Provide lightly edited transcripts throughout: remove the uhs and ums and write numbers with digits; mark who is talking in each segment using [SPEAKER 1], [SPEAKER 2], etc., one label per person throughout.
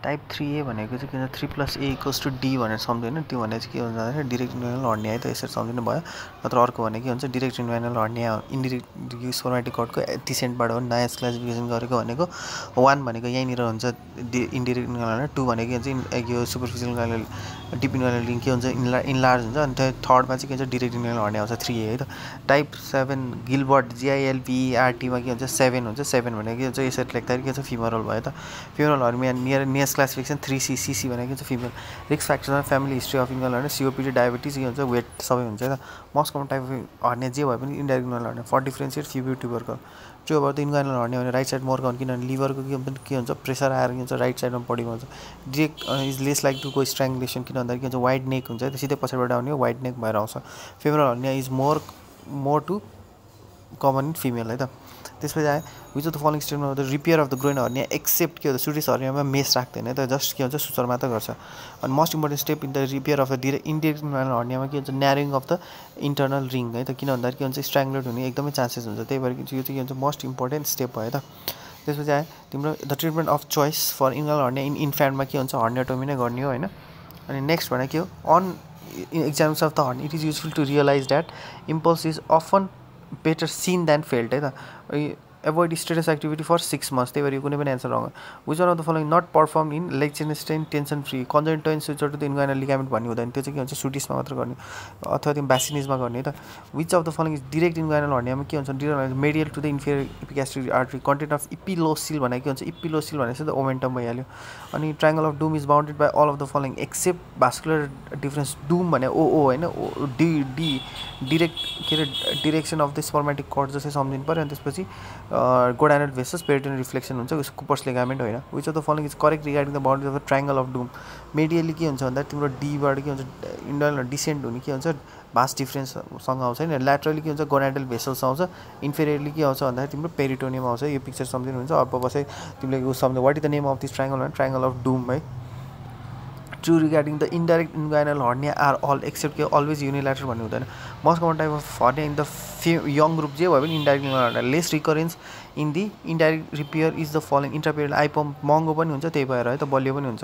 [SPEAKER 1] Type 3A भनेको चाहिँ के हुन्छ 3+A=D भनेर सम्झ्नु होइन त्यो भने चाहिँ के हुन्छ भन्दाखेरि डिरेक्ट इन्भाइरनल हर्निया है त यसरी सम्झिनु भयो नत्र अर्को भने के हुन्छ डिरेक्ट इन्भाइरनल हर्निया इन्डिरेक्ट स्पर्मेटिक कर्डको डिसेन्टबाट हो नयाँ क्लासिफिकेसन गरेको भनेको 1 भनेको यहीँनिर हुन्छ इन्डिरेक्ट इन्भाइरनल हर्निया 2 भनेको हुन्छ यो सुपरफिसियल इन्भाइरनल डिप इन्भाइरनल लिङ्क के हुन्छ इन्लार्ज हुन्छ अनि थर्डमा चाहिँ के हुन्छ डिरेक्ट इन्भाइरनल हर्निया आउँछ 3A है त टाइप 7 गिल्बर्ट GILBERT मा के हुन्छ 7 हुन्छ 7 भनेको के हुन्छ यसरी लेख्दाखेरि के हुन्छ फिमरल भयो त femoral hernia nearest classification 3C CC भनेको चाहिँ फिमेल रिस्क फ्याक्टर्समा family history of inguinal hernia COPD diabetes के हुन्छ वेट सबै हुन्छ त most common type of hernia जे भए पनि indirect inguinal hernia for differentiate few ट्युबरको त्यो अब त इन्भाइरनल हर्निया भने राइट साइड मोर कमन किनभने लिभरको के हुन्छ प्रेसर आएर के हुन्छ राइट साइडमा बढी हुन्छ direct is less like to को स्ट्राङ्गुलेसन किन भन्दाखेरि के हुन्छ वाइड नेक हुन्छ त सिधै पछाडिबाट आउने वाइड नेक भएर आउँछ femoral hernia is more to common in female है त त्यसपछि आयो which of the following statement of the repair of the groin hernia except के हो सुटिस हर्नियामा मेस राख्दैन है त जस्ट के हुन्छ सुचर मात्र गर्छ अनि most important step in the repair of the indirect inguinal हर्नियामा के हुन्छ narrowing of the internal ring है त किन भन्दाखेरि के हुन्छ स्ट्राङ्गुलेट हुने एकदमै चान्सेस हुन्छ त्यही भएर यो चाहिँ के हुन्छ मोस्ट इम्पोर्टेन्ट स्टेप भयो त त्यसपछि आयो तिम्रो the treatment of choice for inguinal hernia in इन्फ्यान्टमा के हुन्छ हर्नियाटोमी नै गर्ने हो होइन अनि नेक्स्ट भने के हो on exams of the hernia it is useful to realize that impulse is often better seen than felt है त avoid status activity for 6 months त्यही भएर यो कुनै पनि answer wrong which one of the following not perform in Lichtenstein tension free conjoint suture to the inguinal ligament भन्ने हुँदैन त्यो चाहिँ के हुन्छ सुटिसमा मात्र गर्ने अथवा त्यो ब्यासिनिजमा गर्ने है त which of the following is direct inguinal हर्नियामा के हुन्छ direct medial to the inferior epigastric artery content of epiplocele भनेको के हुन्छ इपिलोसिल भनेपछि त ओमेन्टम भइहाल्यो अनि triangle of doom is bounded by all of the following except vascular difference doom भने ओओ होइन डिरेक्ट के अरे direction of the spermatic cord जस्तै सम्झिनु पऱ्यो अनि त्यसपछि गोडाइनल भेसस पेरिटोनियल रिफ्लेक्सन हुन्छ उसको कुपर्स लिगामेन्ट होइन which of the following is correct regarding the boundary of the triangle of doom medially के हुन्छ भन्दा तिम्रो डीबाट के हुन्छ इन्डल डिसेन्ट हुने के हुन्छ भास्ट डिफ्रेन्ससँग आउँछ होइन ल्याटरली के हुन्छ गोनाइडल भेसल्स आउँछ इन्फेरियरली के आउँछ भन्दाखेरि तिम्रो पेरिटोनियम आउँछ यो पिक्चर सम्झिनुहुन्छ अब बसै तिमीले उस सम्झ what is the name of this triangle भने ट्रायङ्गल अफ डुम है true regarding the indirect inguinal hernia are all except के अलवेज युनिल्याटरल भन्ने हुँदैन most common type of hernia in the young group जे भयो भने indirect inguinal hernia less recurrence in the indirect repair is the following intraperitoneal IPOM महँगो पनि हुन्छ त्यही भएर है त बलियो पनि हुन्छ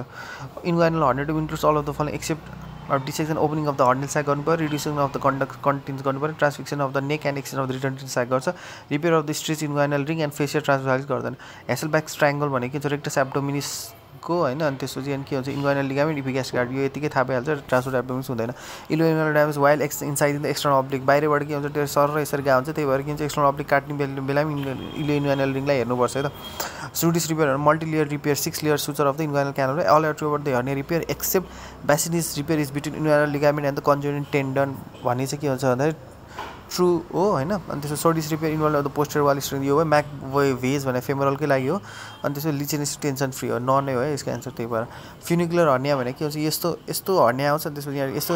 [SPEAKER 1] inguinal hernia to includes all of the following except dissection opening of the hernial sac गर्नु पऱ्यो रिड्युसिङ अफ द कन्टेन्स गर्नु पऱ्यो transfixion of the neck and extension of the return sac गर्छ repair of the stretch inguinal ring and fascial transversalis गर्दैन Hesselbach स्ट्राङ्गल भनेको के हुन्छ rectus abdominis को होइन अनि त्यसपछि अनि के हुन्छ इन्भाइरनल लिगामेन्ट इपिग्यास्ट्रिक गार्ड यो यतिकै थाहा पाइहाल्छ ट्रान्सफर एब्डोमिनिस हुँदैन inguinal damage while inside in the external oblique बाहिरबाट के हुन्छ त्यो सर र यसरी गएको हुन्छ त्यही भएर के हुन्छ एक्सटर्नल अब्लिक काट्ने बेलामा इन्भाइरनल रिङलाई हेर्नुपर्छ है त Shouldice repair multilayer repair 6 layer suture of the inguinal canal all are true about the hernia repair except Bassini's repair is between inguinal ligament and the conjoint tendon भन्ने चाहिँ के हुन्छ भन्दाखेरि ट्रु हो होइन अनि त्यसो Shouldice repair involve of the posterior wall strength यो हो म्याक भेज भने फेमरलकै लागि हो अनि त्यसो लिचेनिस टेन्सन फ्री हो नन नै हो है यसको एन्सर त्यही भएर फ्युनिकुलर हर्निया भने के हुन्छ यस्तो हर्निया आउँछ त्यसपछि यहाँ यस्तो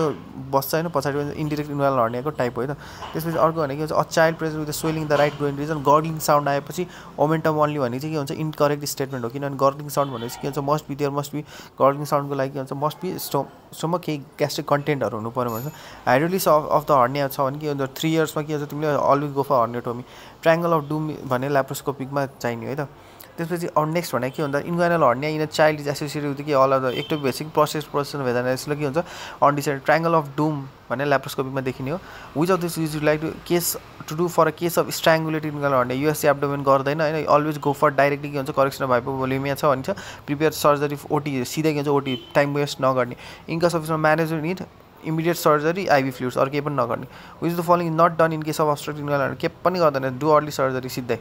[SPEAKER 1] बस्छ होइन पछाडि इन्डिरेक्ट इन्भाइरनल हर्नियाको टाइप हो है त त्यसपछि अर्को भने के हुन्छ a child present with the swelling the right groin region gurgling sound आएपछि मोमेन्टम ओन्ली भन्ने चाहिँ के हुन्छ इनकरेक्ट स्टेटमेन्ट हो किनभने गर्गलिङ साउन्ड भनेपछि के हुन्छ must be there must be gurgling साउन्डको लागि के हुन्छ मस्ट बी स्टोमक केही ग्यास्ट्रिक कन्टेन्टहरू हुनु पऱ्यो भन्छ हाइड्रोलिस अफ द हर्निया छ भने के हुन्छ 3 years के हुन्छ तिमीले always go for herniotomy triangle of doom भने ल्याप्रोस्कोपिकमा चाहिने है त त्यसपछि नेक्स्ट भने के हुन्छ inguinal hernia in child is associated with के अल अफ द एक्टोबेसिक प्रोसेस भेजानाइसिसले के हुन्छ अनडिसाइडेड ट्रायङ्गल अफ डुम भने ल्याप्रोस्कोपिकमा देखिने हो which of this is like case to do for a case of strangulated inguinal hernia USC abdomen गर्दैन होइन अलवेज गो फर डाइरेक्टली के हुन्छ करेक्सन अफ हाइपोभोलिमिया छ भन्छ प्रिपेयर सर्जरी ओटी सिधै के हुन्छ ओटी टाइम वेस्ट नगर्ने in case of management need immediate surgery IV fluids अरू केही पनि नगर्ने which the following is not done in case of obstructive inguinal केही पनि गर्दैन डु अर्ली सर्जरी सिधै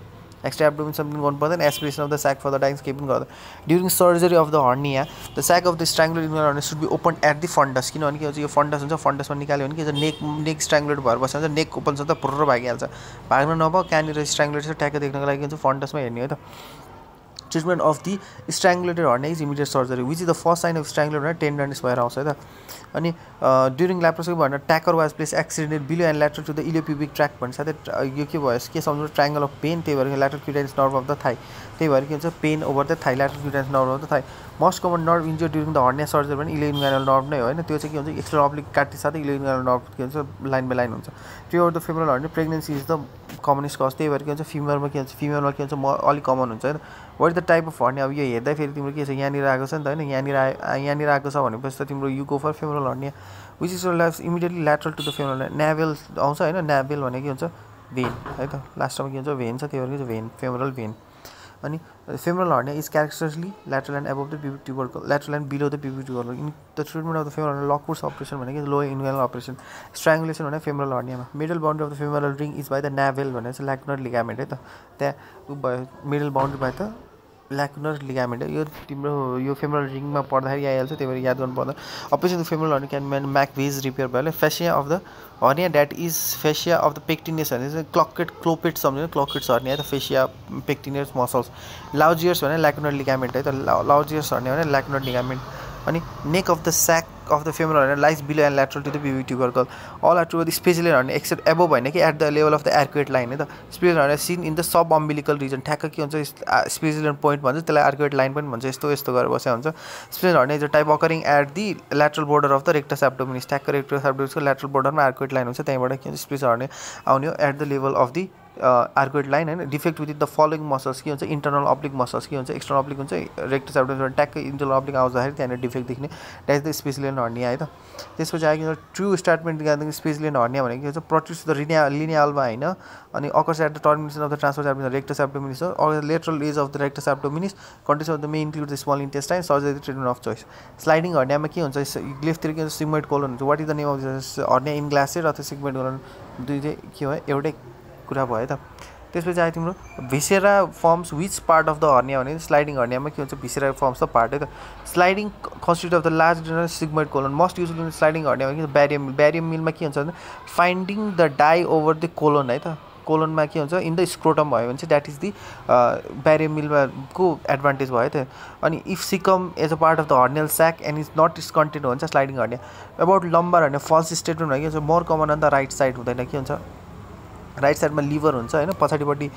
[SPEAKER 1] एक्स्ट्रा एब्डोमिन समथिङ गर्नु पर्दैन aspiration of the sac for the dyes केही पनि गर्दैन during surgery of the hernia the sac of the strangulate inguinal hernia should be open at the fundus किनभने के हुन्छ यो फन्डस हुन्छ फन्डसमा निकाल्यो भने के हुन्छ नेक स्ट्राङ्गुलेट भएर बस्छ नेक ओपन छ त पुर्र भागिहाल्छ भाग्न नभए कहाँनिर स्ट्राङ्गुलेट छ ट्याक्क देख्नको लागि के हुन्छ फन्डसमा हेर्ने हो त treatment of the strangulated hernia is immediate surgery which is the first sign of strangulate hernia tenderness भएर आउँछ है त अनि ड्युरिङ ल्याप्रोस्कोपी भनेर tacker was place accident below and lateral to the iliopubic tract भन्छ साथै यो के भयो के सम्झनु ट्रायङ्गल अफ पेन त्यही भएर lateral cutaneous nerve of the thigh त्यही भएर के हुन्छ pain over the thigh lateral cutaneous nerve of the thigh most common nerve injury during the hernia surgery भने इलियो इन्भाइरनल नर्भ नै हो होइन त्यो चाहिँ के हुन्छ एक्स्ट्रा अब्लिक काट्ने साथै इलियो इन्भाइरनल नर्भ के हुन्छ लाइन बाई लाइन हुन्छ त्यो the femoral hernia pregnancy is the commonest cause त्यही भएर के हुन्छ फिमेलमा के हुन्छ फिमेलमा के हुन्छ अलिक कमन हुन्छ होइन what is the type of hernia अब यो हेर्दाखेरि तिम्रो के छ यहाँनिर आएको छ नि त हैन यहाँनिर आएको छ भनेपछि त तिम्रो you go for femoral hernia which is life immediately lateral to the femoral navel आउँछ हैन नेभल भनेको के हुन्छ भेन है त लास्टमा के हुन्छ भेन छ त्यो भएर के भेन फेमरल भेन अनि femoral hernia is characteristically lateral and above the pubic tubercle lateral and below the pubic tubercle in the treatment of the femoral Lockwood's operation भनेको लो इन्वेल अपरेसन स्ट्राङ्गुलेसन भने femoral हर्नियामा middle boundary of the femoral ring is by the navel भनेर चाहिँ ल्याकुनर ligament है त त्यहाँ भयो middle boundary by त ल्याकुनर लिगामेन्ट यो तिम्रो यो फेमरल रिङमा पर्दाखेरि आइहाल्छ त्यही भएर याद गर्नु पर्दैन operation the femoral hernia can main McVay's repair भयो fascia of the hernia that is fascia of the pectineus भने चाहिँ क्लोपेट सम्झिनु क्लोकेट्स हर्निया त फेसिया पेक्टिनियस मसल्स लाउजियर्स भने ल्याकुनर लिगामेन्ट है त लाउजियर्स हर्निया भने ल्याकुनर लिगामेन्ट अनि neck of the sac of the femoral hernia lies below and lateral to the pubic tubercle all are true Spigelian hernia except above होइन कि at the level of the arcuate line है त Spigelian hernia seen in the sub umbilical region ठ्याक्क के हुन्छ special point भन्छ त्यसलाई arcuate line पनि भन्छ यस्तो गरेर बसेको हुन्छ Spigelian hernia is a type occurring at the lateral border of the rectus abdominis ठ्याक्क रेक्टस एब्डोमिनिसको ल्याटरल बोर्डरमा आर्कुएट लाइन हुन्छ त्यहीँबाट के हुन्छ स्पेसियल हर्निया आउने हो at the level of the arcuate line होइन defect with the following muscles के हुन्छ इन्टर्नल अब्लिक मसल्स के हुन्छ एक्सटर्नल अब्लिक हुन्छ रेक्टस एब्डोमिनिस ट्याक्कै इन्टर्नल अब्लिक आउँदाखेरि त्यहाँनिर डिफेक्ट देख्ने that is the Spigelian hernia है त त्यसपछि आएको ट्रु स्टेटमेन्ट स्पेसियल हर्निया भनेको के हुन्छ प्रोट्रुस द लिनियालमा होइन अनि occurs at the termination of the transversus abdominis rectus abdominis or lateral edge of the rectus abdominis condition of the may include the small intestine surgery treatment of choice sliding हर्नियामा के हुन्छ लेफ्टतिर के हुन्छ sigmoid colon हुन्छ what is the name of the hernia in glissade अथवा sigmoid colon दुई चाहिँ के भयो एउटै कुरा भयो त त्यसपछि आयो तिम्रो viscera forms which part of the hernia भने स्लाइडिङ हर्नियामा के हुन्छ भिसेरा फर्म्स द पार्ट है त sliding constitute of the large sigmoid colon most useful sliding हर्नियामा के ब्यारियम मिलमा के हुन्छ भने finding the dye over the colon है त कोलनमा के हुन्छ इन द स्क्रोटम भयो भने चाहिँ द्याट इज दि ब्यारियम मिलमा को एडभान्टेज भयो त अनि if caecum as a part of the hernial sac and is not is content हुन्छ sliding hernia about lumbar hernia false statement भयो के हुन्छ more common on the right side हुँदैन के हुन्छ राइट साइडमा लिभर हुन्छ होइन पछाडिपट्टि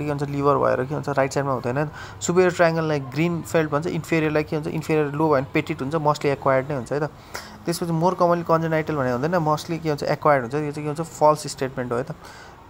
[SPEAKER 1] के हुन्छ लिभर भएर के हुन्छ राइट साइडमा हुँदैन सुपेरियर ट्रायङ्गललाई ग्रिन फेल्ड भन्छ इन्फेरियरलाई के हुन्छ इन्फेरियर लो भयो भने पेटिट हुन्छ मोस्टली एक्वायर्ड नै हुन्छ है त त्यसपछि मोर कमनली कन्जेनाइटल भने हुँदैन मोस्टली के हुन्छ एक्वायर्ड हुन्छ यो चाहिँ के हुन्छ फल्स स्टेटमेन्ट हो है त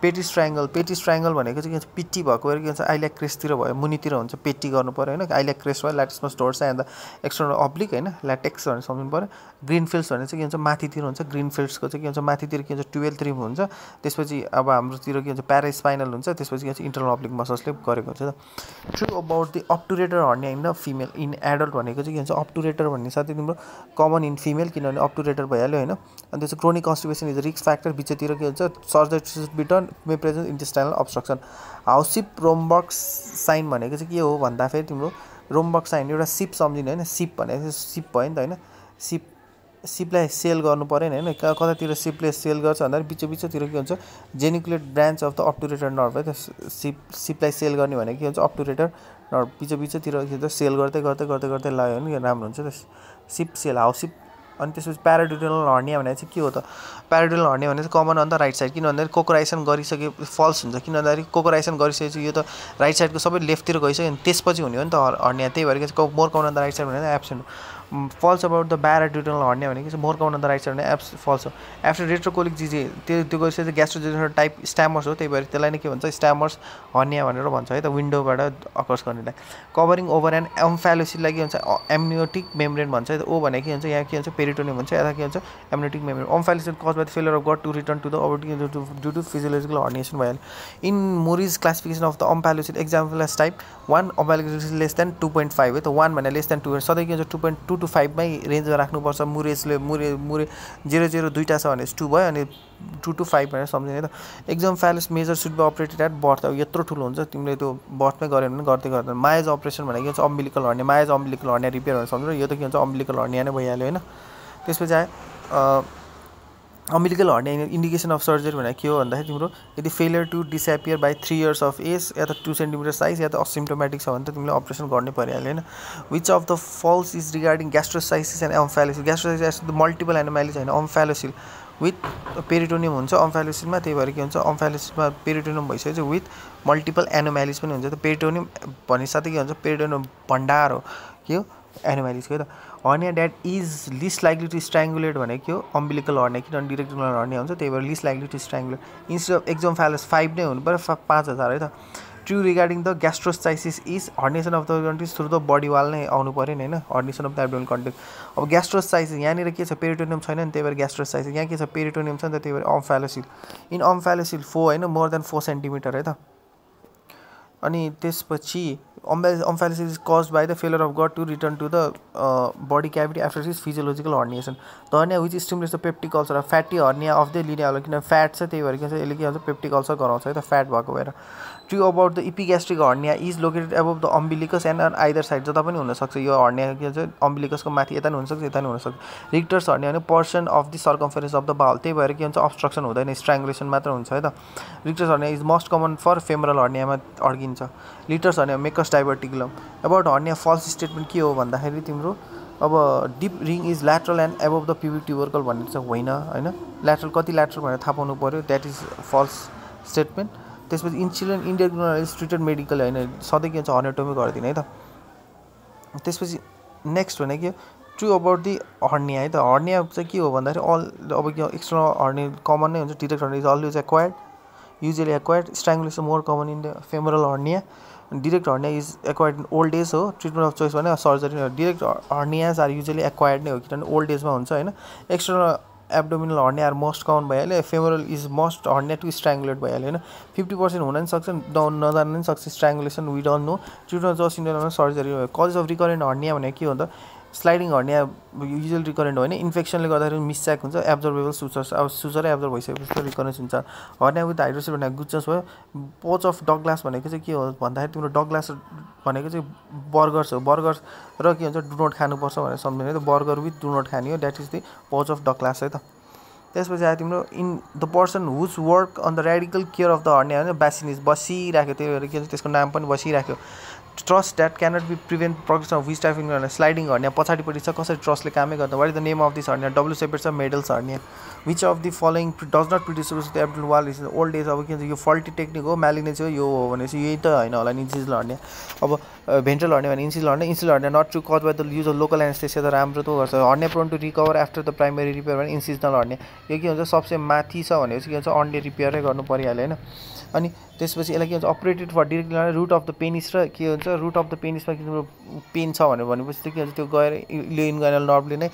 [SPEAKER 1] पेटिस ट्रायङ्गल भनेको चाहिँ के हुन्छ पिट्टी भएको भएर के हुन्छ आइल्याक क्रेस्टतिर भयो मुनितिर हुन्छ पेटी गर्नु पऱ्यो होइन आइल्याक क्रेस्ट भयो ल्याटिसमस डोर्सा एन्ड द एक्सटर्नल अब्लिक होइन ल्याटेक्स भनेर सम्झिनु पऱ्यो ग्रिन फिल्ड्स भने चाहिँ के हुन्छ माथितिर हुन्छ ग्रिन फिल्ड्सको चाहिँ के हुन्छ माथितिर के हुन्छ 12 ट्रिम हुन्छ त्यसपछि अब हाम्रोतिर के हुन्छ प्यारास्पाइनल हुन्छ त्यसपछि के हुन्छ इन्टर्नल अब्लिक मसल्सले गरेको हुन्छ त true about the obturator hernia in the female in adult भनेको चाहिँ के हुन्छ अप्टुरेटर भन्ने साथै तिम्रो कमन इन फिमेल किनभने अप्टुरेटर भइहाल्यो होइन अनि त्यसपछि chronic constipation is risk factor बिचतिर के हुन्छ surgery should be done may present intestinal obstruction Howship Romberg's sign भनेको चाहिँ के हो भन्दाखेरि तिम्रो रोम्बक्स साइन एउटा सिप सम्झिने होइन सिप भनेको सिप भयो नि त होइन सिपलाई सेल गर्नु परेन होइन कतातिर सिपले सेल गर्छ भन्दाखेरि बिचतिर के हुन्छ geniculate branch of the obturator nerve है त सिपलाई सेल गर्ने भनेको के हुन्छ अप्टुरेटर नर्भ बिचतिर के हुन्छ सेल गर्दै लाग्यो भने राम्रो हुन्छ त सिप सेल हाउसिप अनि त्यसपछि प्याराड्युडेनल हर्निया भनेको चाहिँ के हो त प्याराड्युडेनल हर्निया भने चाहिँ common on the right side किन भन्दाखेरि कोकोराइसन गरिसके फल्स हुन्छ किन भन्दाखेरि कोकोराइसन गरिसकेपछि यो त राइट साइडको सबै लेफ्टतिर गइसक्यो अनि त्यसपछि हुने हो नि त हर्निया त्यही भएर चाहिँ more common on the right side भनेर absent false about the paraduodenal hernia भनेको चाहिँ more common on the right side भने फल्स हो आफ्टर रेट्रोकोलिक जिजे त्यो गइसकेपछि ग्यास्ट्रोजेनेटर टाइप स्ट्यामर्स हो त्यही भएर त्यसलाई नै के भन्छ स्ट्यामर्स हर्निया भनेर भन्छ है त विन्डोबाट अकर्स गर्नेलाई कभरिङ ओभर एन्ड एम्फालोसिसलाई के भन्छ एम्नियोटिक मेम्ब्रेन भन्छ है त ओ भनेको के हुन्छ यहाँ के हुन्छ पेरिटोनियम हुन्छ यता के हुन्छ amniotic membrane omphalocele caused by the failure of gut to return to the over due to physiological herniation भइहाल्यो in Moore's classification of the omphalocele example type 1 omphalocele less than 2.5 है त 1 भने लेस देन 2 सधैँ के हुन्छ 2.2 to 5 मै रेन्जमा राख्नुपर्छ मुरे 0 दुईटा छ भने 2 भयो अनि 2 to 5 भनेर सम्झिने त exomphalos major should be operated at birth अब यत्रो ठुलो हुन्छ तिमीले त्यो बर्थमै गऱ्यो भने गर्दै गर्दैन मायज अपरेसन भनेको के हुन्छ अम्बिलिकल हर्निया मायज अम्बिलिकल हर्निया रिपेयर भनेर सम्झिनु यो त के हुन्छ अम्बिलिकल हर्निया नै भइहाल्यो होइन त्यसपछि आयो umbilical hernia indication of surgery भनेको के हो भन्दाखेरि तिम्रो यदि failure to disappear by 3 years of age या त 2 centimeter साइज या त असिम्टोमेटिक छ भने त तिमीले अपरेसन गर्नै परिहाल्यो होइन which of the false is regarding gastroschisis and omphalocele gastroschisis multiple anomalies होइन एम्फालोसिल विथ पेरिटोनियम हुन्छ एम्फालोसिसमा त्यही भएर के हुन्छ एम्फालोसिसमा पेरिटोनियम भइसकेपछि विथ मल्टिपल एनोमालिज पनि हुन्छ त पेरिटोनियम भन्ने साथै के हुन्छ पेरिटोनियम भण्डार हो के हो एनोमालिज हो त hernia that is least likely to strangulate भनेको के हो अम्बिलिकल हर्निया किनभने डिरेक्टोरियल हर्निया हुन्छ त्यही भएर least likely to strangulate instead of exomphalos 5 नै हुनु पऱ्यो 5000 है त true regarding the gastroschisis is herniation of the contents through the body wall नै आउनु पऱ्यो नि होइन herniation of the abdominal contents अब ग्यास्ट्रोस्टाइसिस यहाँनिर के छ पेरिटोनियम छैन नि त्यही भएर ग्यास्ट्रोस्टाइसिस यहाँ के छ पेरिटोनियम छ नि त त्यही भएर अम्फालोसिल इन अम्फालोसिल 4 होइन मोर देन 4 सेन्टिमिटर है त अनि त्यसपछि omphalocele is caused by the failure of gut to return to the body cavity after his physiological herniation the hernia which stimulates the peptic ulcer fatty hernia of the linea किन fat छ त्यही भएर के भन्छ यसले के भन्छ peptic ulcer गराउँछ है त फ्याट भएको भएर true about the epigastric hernia is located above the umbilicus and on either side जता पनि हुनसक्छ यो हर्निया के भन्छ अम्बिलिकसको माथि यता पनि हुनसक्छ यता पनि हुनसक्छ रिक्टर्स हर्निया भने portion of the circumference of the bowel त्यही भएर के भन्छ अब्स्ट्रक्सन हुँदैन स्ट्राङ्गुलेसन मात्र हुन्छ है त Richter's hernia is most common for femoral हर्नियामा अड्किन्छ Littre's hernia Meckel's diverticulum about hernia false statement के हो भन्दाखेरि तिम्रो अब deep ring is lateral and above the pubic tubercle भन्ने चाहिँ होइन ल्याटरल कति ल्याटरल भनेर थाहा पाउनु पऱ्यो द्याट इज फल्स स्टेटमेन्ट त्यसपछि insulin Indian is treated medical होइन सधैँ के भन्छ हर्नियोटोमी गरिदिने है त त्यसपछि नेक्स्ट भने के ट्रु अबाउट दि हर्निया है त हर्निया चाहिँ के हो भन्दाखेरि अल अब के एक्सटर्नल हर्निया कमन नै हुन्छ direct hernia is always acquired usually acquired strangulation more common in the femoral hernia direct hernia is acquired in old age हो ट्रिटमेन्ट अफ चोइस भने surgery direct hernias are usually acquired नै हो किनभने old एजमा हुन्छ होइन external abdominal hernia are most common भइहाल्यो femoral is most hernia to strangulate भइहाल्यो होइन 50% हुन पनि सक्छ नजान पनि सक्छ strangulation we don't know treatment just इन्डियनमा surgery causes of recurrent hernia भनेको के हो त स्लाइडिङ हर्निया युजुअल रिकरेन्ट होइन इन्फेक्सनले गर्दाखेरि मिसच्याक हुन्छ एब्जर्भेबल सुचर्स अब सुचरै एब्जर्भ भइसकेपछि त रिकरेन्स हुन्छ हर्निया विथ हाइड्रोसिल भनेको गुच्चस भयो पोच अफ डगलास भनेको चाहिँ के हो भन्दाखेरि तिम्रो डगलास भनेको चाहिँ बर्गर्स हो बर्गर्स र के हुन्छ डु नट खानुपर्छ भनेर सम्झिने त बर्गर विथ डु नट खाने हो that is the pouch of Douglas है त त्यसपछि आयो तिम्रो in the person whose work on the radical care of the hernia होइन बेसिनिज बसिराख्यो त्यही भएर के भन्छ त्यसको नाम पनि बसिराख्यो truss that cannot be prevent progression of which type in sliding hernia पछाडिपट्टि छ कसरी ट्रस्टले कामै गर्दा what is the name of this hernia W सेपेट छ Maydl's hernia which of the following does not produce the abdominal wall is old age अब के भन्छ यो फल्टी टेक्निक हो म्यालिनेन्सी हो यो हो भनेपछि यही त होइन होला इन्सिजल हर्निया अब भेन्ट्रल हर्निया भने incisional hernia not to cause by the use of local anaesthesia त राम्रो त गर्छ hernia prone to recover after the primary repair भने इन्सिजनल हर्निया यो के हुन्छ सबसे माथि छ भनेपछि के भन्छ अन्डे रिपेयरै गर्नु परिहाल्यो होइन अनि त्यसपछि यसलाई के भन्छ operated for directly route of the penis र के हुन्छ रुट अफ द पेनिसमा तिम्रो पेन छ भनेपछि चाहिँ के भन्छ त्यो गएर इलियोइन्गुइनल नर्भले नै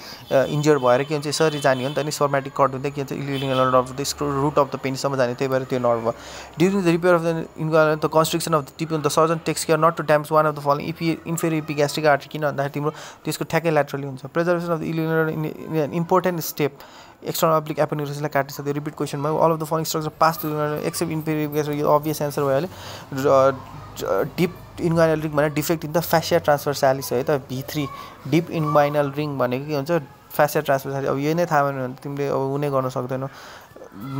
[SPEAKER 1] इन्जर्ड भएर के भन्छ यसरी जाने हो नि त नि सोर्म्याटिक कट हुँदै के भन्छ ilioinguinal nerve the root of the पेनिससम्म जाने त्यही भएर त्यो नर्भ भयो during the repair of the inguinal the constriction of the tip the surgeon takes care not to damage one of the following inferior epigastric artery किन भन्दाखेरि तिम्रो त्यसको ठ्याक्कै ल्याटरली हुन्छ preservation of the ilioinguinal important step external oblique एपोन्युरोसिसलाई काटिसक्यो repeat question भयो all of the following structure pass to accept inferior यो अभियस एन्सर भइहाल्यो डिप इन्गुइनल रिङ भने डिफेक्ट इन द फ्यासिया ट्रान्सभर्सालिस है त V3 डिप इन्गुइनल रिङ भनेको के हुन्छ फ्यासिया ट्रान्सभर्सालिस अब यही नै थाहा भएन भने तिमीले अब हुने गर्न सक्दैनौ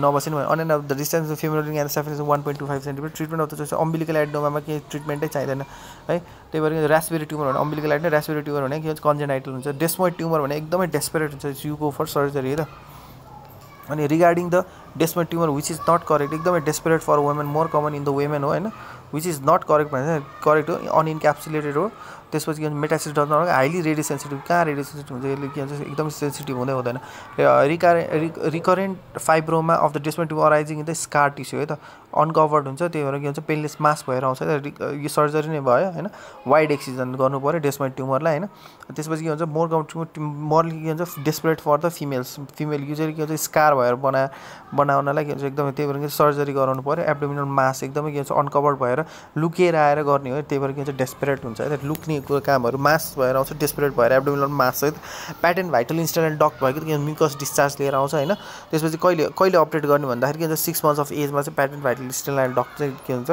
[SPEAKER 1] नबसिनु भने on and of the distance of femoral ring and suffice 1.25 centimetre treatment of the choice umbilical एडेनोमामा के ट्रिटमेन्टै चाहिँदैन है त्यही भएर रेस्पिरेटरी ट्युमर भने अम्बिलिकल एडेनो रेस्पिरेटरी ट्युमर भने के हुन्छ कन्जेनाइटल हुन्छ डेस्मोइड ट्युमर भने एकदमै डेस्परेट हुन्छ यु गो फर सर्जरी है त अनि regarding the desmoid tumour which is not correct एकदमै desperate for women more common in the women हो होइन विच इज नट करेक्ट भने करेक्ट हो अनइन्क्याप्सुलेटेड हो त्यसपछि के भन्छ metastasis does not highly radio sensitive कहाँ रेडियो सेन्सिटिभ हुन्छ यसले के भन्छ एकदम सेन्सिटिभ हुँदैन recurrent fibroma of the desmoid tumour arising in the scar tissue है त अनकभर्ड हुन्छ त्यही भएर के भन्छ पेनलेस मास भएर आउँछ यो सर्जरी नै भयो होइन वाइड एक्सिजन गर्नु पऱ्यो डेस्मोइड ट्युमरलाई होइन त्यसपछि के भन्छ मोर मोरली के भन्छ desperate for the female usually के भन्छ स्कार भएर बनाउनलाई के भन्छ एकदमै त्यही भएर सर्जरी गराउनु पऱ्यो एब्डोमिनल मास एकदमै के भन्छ अनकभर्ड भएर लुकेर आएर गर्ने हो त्यही भएर के भन्छ डेस्परेट हुन्छ है लुक्ने कामहरू मास भएर आउँछ डेस्परेट भएर एब्डोमिनल मास है प्याटेन्ट भाइटल इन्स्टल डक्ट भएको के म्युकस डिस्चार्ज लिएर आउँछ होइन त्यसपछि कहिले अपरेट गर्ने भन्दाखेरि के भन्छ 6 months अफ एजमा चाहिँ प्याटेन्ट भाइटल इन्स्टल डक्ट चाहिँ के हुन्छ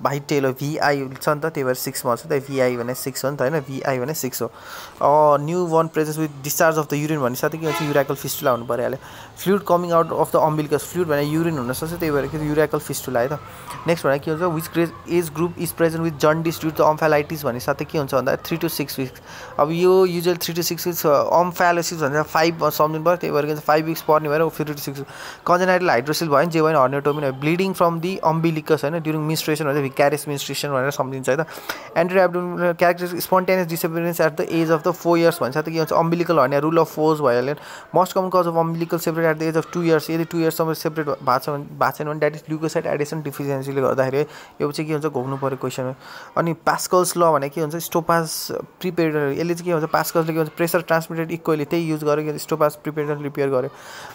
[SPEAKER 1] भाइटेल VI छ नि त त्यही भएर 6 months हो त VI भने 6 हो नि त होइन VI भने 6 हो new burn presence with discharge of the urine भन्ने साथै के भन्छ युराकल फिस्टुला हुनु परिहाल्यो fluid coming out of the umbilicus fluid भने युरिन हुनसक्छ त्यही भएर के युराकल फिस्टुला है त नेक्स्ट भने के हुन्छ which age group is present with jaundice due to omphalitis भन्ने साथै के हुन्छ भन्दा 3 to 6 weeks अब यो युजुअल 3 to 6 weeks अम्फालोसिस भन्छ 5 सम्झिनु पर्यो त्यही भएर के भन्छ 5 weeks पर्ने भएर 3 to 6 weeks कन्जेनाइटल हाइड्रोसिल भयो नि जे भयो herniotomy bleeding from the umbilicus होइन ड्युरिङ मिन्स्ट्रुएसन भन्छ भिकारियस मिन्स्ट्रुएसन भनेर सम्झिन्छ है त anterior abdominal characteristic spontaneous disappearance at the age of the 4 years भन्छ त के भन्छ अम्बिलिकल हर्निया रुल अफ 4 भइहाल्यो most common cause of umbilical separate at the age of 2 years यदि 2 इयर्ससम्म सेपरेट भएको छैन भने द्याट इज ल्युकोसाइड एडिसन डिफिसियन्सीले गर्दाखेरि यो चाहिँ के हुन्छ घोक्नु पऱ्यो क्वेसन हो। अनि पास्कल्स ल भने के हुन्छ स्टोपाज प्रिपेरियर, यसले चाहिँ के हुन्छ पास्कल्सले के भन्छ प्रेसर ट्रान्समिटेड इक्वली त्यही युज गर्यो स्टोपाज प्रिपेरियर रिपेयर गर्यो।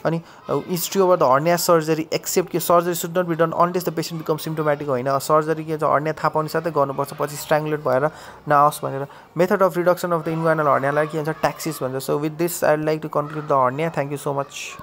[SPEAKER 1] अनि history over the hernia surgery except कि surgery should not be done unless the patient become symptomatic होइन, सर्जरी के हुन्छ हर्निया थाहा पाउने साथै गर्नुपर्छ पछि स्ट्राङ्गुलेट भएर नआओस् भनेर। Method of reduction of the inguinal हर्नियालाई के भन्छ ट्याक्सिस भन्छ। So with this I would like to conclude the hernia. Thank you so much.